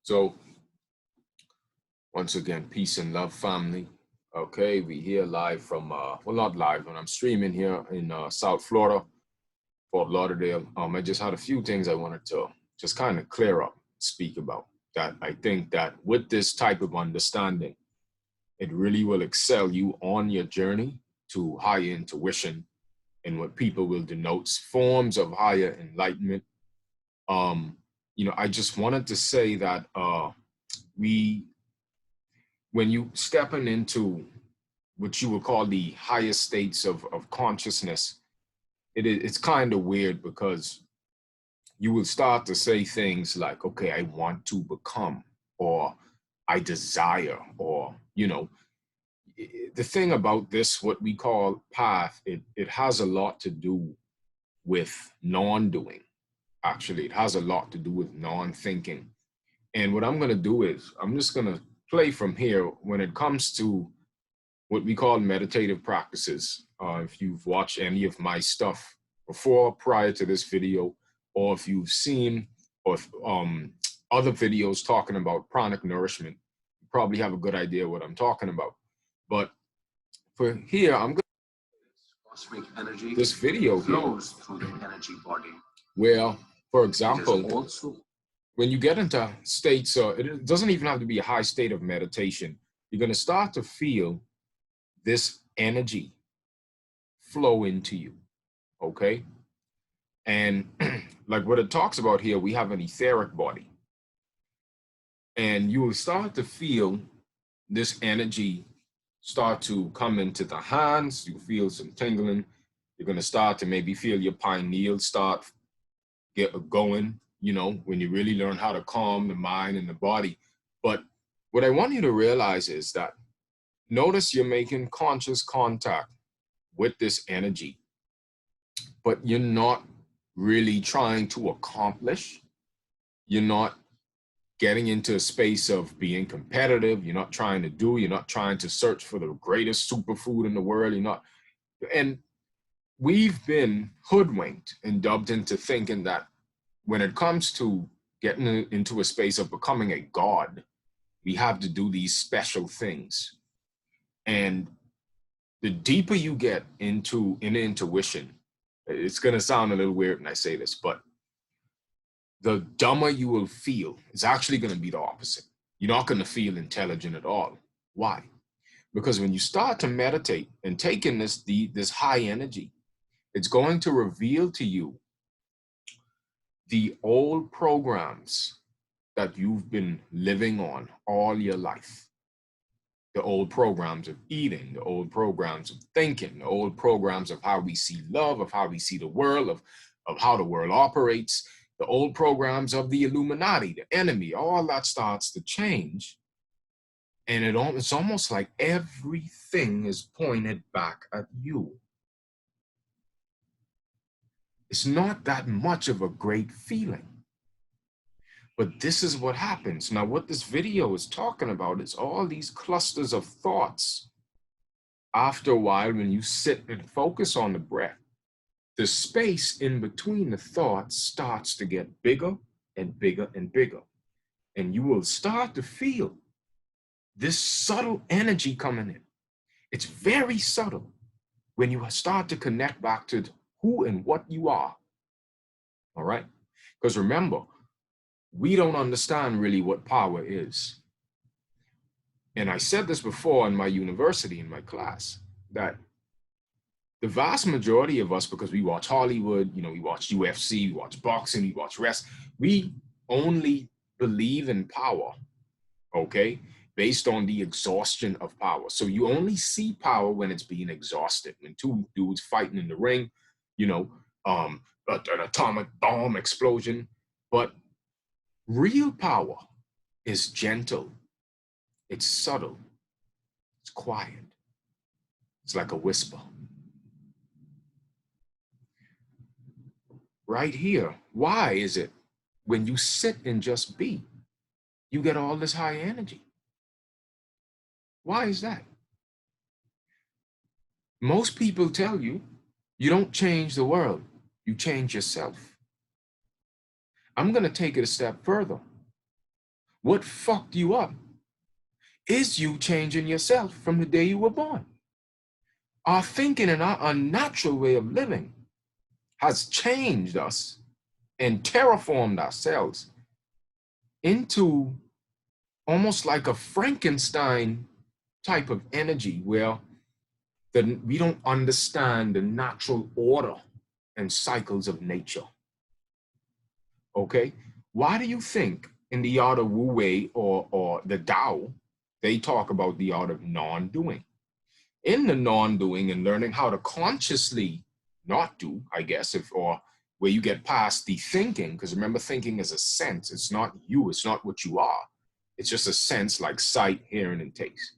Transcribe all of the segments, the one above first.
So once again, peace and love, family. Okay, we here live from, well, not live, but I'm streaming here in South Florida, Fort Lauderdale. I just had a few things I wanted to just kind of clear up, speak about. That I think that with this type of understanding, it really will excel you on your journey to higher intuition and what people will denote forms of higher enlightenment. I just wanted to say that when you stepping into what you would call the higher states of consciousness, it's kind of weird because you will start to say things like, okay, I want to become, or I desire, or, the thing about this, what we call path, it has a lot to do with non-doing. Actually, it has a lot to do with non-thinking. And what I'm going to do is I'm just going to play from here when it comes to what we call meditative practices. If you've watched any of my stuff before, prior to this video, or if you've seen other videos talking about pranic nourishment, you probably have a good idea what I'm talking about. But for here, I'm going to cosmic energy. This video flows through the energy body. Where, for example, also when you get into states, it doesn't even have to be a high state of meditation. You're going to start to feel this energy flow into you, okay? And like what it talks about here, we have an etheric body. And you will start to feel this energy start to come into the hands. You feel some tingling. You're going to start to maybe feel your pineal start get going, when you really learn how to calm the mind and the body. But what I want you to realize is that notice you're making conscious contact with this energy, but you're not really trying to accomplish. You're not getting into a space of being competitive. You're not trying to search for the greatest superfood in the world. And we've been hoodwinked and dubbed into thinking that when it comes to getting into a space of becoming a god, we have to do these special things. And the deeper you get into intuition, it's going to sound a little weird when I say this, but the dumber you will feel is actually going to be the opposite. You're not going to feel intelligent at all. Why? Because when you start to meditate and take in this high energy, it's going to reveal to you the old programs that you've been living on all your life. The old programs of eating, the old programs of thinking, the old programs of how we see love, of how we see the world, of how the world operates, the old programs of the Illuminati, the enemy, all that starts to change. And it's almost like everything is pointed back at you. It's not that much of a great feeling. But this is what happens. Now, what this video is talking about is all these clusters of thoughts. After a while, when you sit and focus on the breath, the space in between the thoughts starts to get bigger and bigger and bigger. And you will start to feel this subtle energy coming in. It's very subtle when you start to connect back to who and what you are. All right? Because remember, we don't understand really what power is. And I said this before in my university, in my class, that the vast majority of us, because we watch Hollywood, we watch UFC, we watch boxing, we watch wrestling, we only believe in power, okay, based on the exhaustion of power. So you only see power when it's being exhausted, when two dudes fighting in the ring, an atomic bomb explosion. But real power is gentle, it's subtle, it's quiet, it's like a whisper. Right here, why is it when you sit and just be, you get all this high energy? Why is that? Most people tell you, you don't change the world, you change yourself. I'm going to take it a step further. What fucked you up is you changing yourself from the day you were born. Our thinking and our unnatural way of living has changed us and terraformed ourselves into almost like a Frankenstein type of energy where we don't understand the natural order and cycles of nature. Okay? Why do you think in the art of Wu Wei or the Tao, they talk about the art of non-doing? In the non-doing and learning how to consciously not do, I guess, or where you get past the thinking, because remember, thinking is a sense. It's not you, it's not what you are. It's just a sense like sight, hearing, and taste.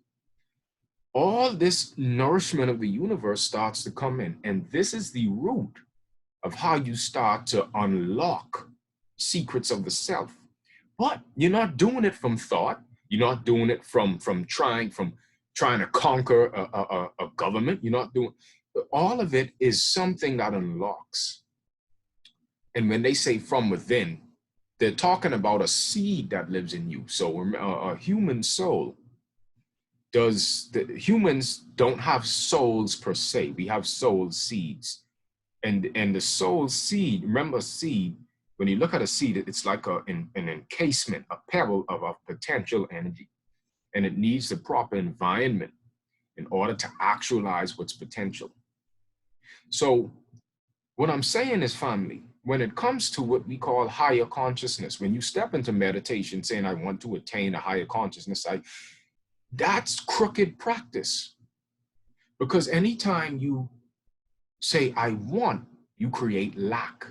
All this nourishment of the universe starts to come in, and this is the root of how you start to unlock secrets of the self. But you're not doing it from thought. You're not doing it from trying to conquer a government. You're not doing, all of it is something that unlocks. And when they say from within, they're talking about a seed that lives in you. So a human soul humans don't have souls per se. We have soul seeds. And the soul seed, remember seed, when you look at a seed, it's like an encasement, a pebble of potential energy. And it needs the proper environment in order to actualize what's potential. So what I'm saying is, family, when it comes to what we call higher consciousness, when you step into meditation saying, I want to attain a higher consciousness, that's crooked practice. Because anytime you say, I want, you create lack.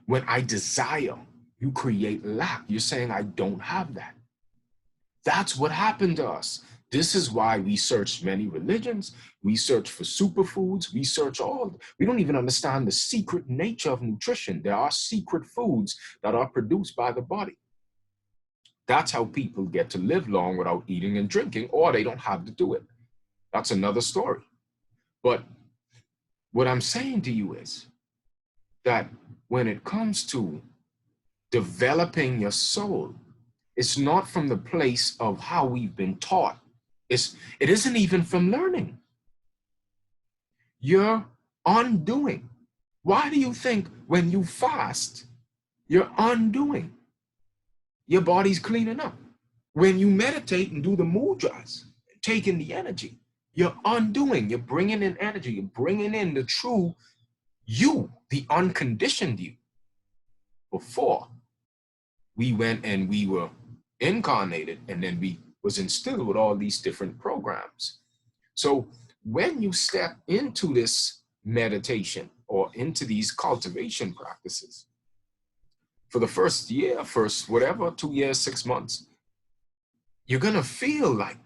When I desire, you create lack. You're saying, I don't have that. That's what happened to us. This is why we search many religions. We search for superfoods. We don't even understand the secret nature of nutrition. There are secret foods that are produced by the body. That's how people get to live long without eating and drinking, or they don't have to do it. That's another story. But what I'm saying to you is that when it comes to developing your soul, it's not from the place of how we've been taught. It isn't even from learning. You're undoing. Why do you think when you fast, you're undoing? Your body's cleaning up. When you meditate and do the mudras, taking the energy, you're undoing. You're bringing in energy. You're bringing in the true you, the unconditioned you. Before we went and we were incarnated, and then we was instilled with all these different programs. So when you step into this meditation or into these cultivation practices, for the first year, first whatever, 2 years, 6 months, you're gonna feel like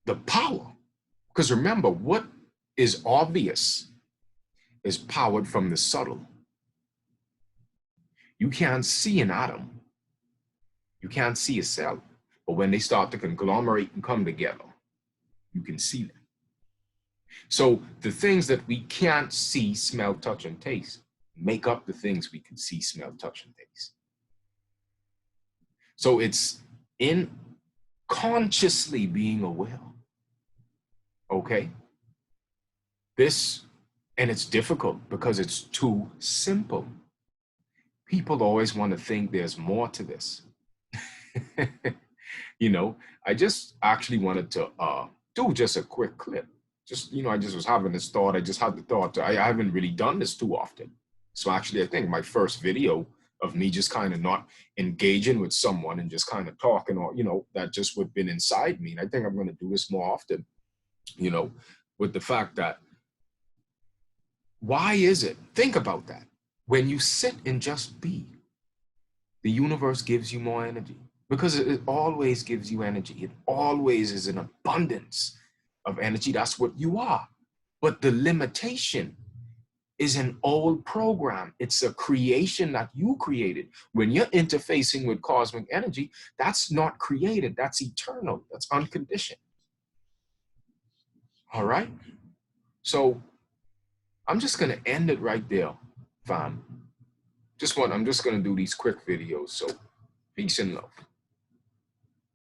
the power. Because remember, what is obvious is powered from the subtle. You can't see an atom. You can't see a cell. But when they start to conglomerate and come together, you can see them. So the things that we can't see, smell, touch, and taste make up the things we can see, smell, touch, and taste. So it's in consciously being aware. Okay? And it's difficult because it's too simple. People always want to think there's more to this. I just actually wanted to do just a quick clip. I just was having this thought. I just had the thought. I haven't really done this too often. So actually, I think my first video of me just kind of not engaging with someone and just kind of talking, or, that just would have been inside me. And I think I'm going to do this more often, with the fact that, why is it? Think about that. When you sit and just be, the universe gives you more energy. Because it always gives you energy. It always is an abundance of energy. That's what you are. But the limitation is an old program. It's a creation that you created. When you're interfacing with cosmic energy, that's not created. That's eternal. That's unconditioned. All right? So I'm just going to end it right there, fam. I'm just going to do these quick videos. So Peace and love.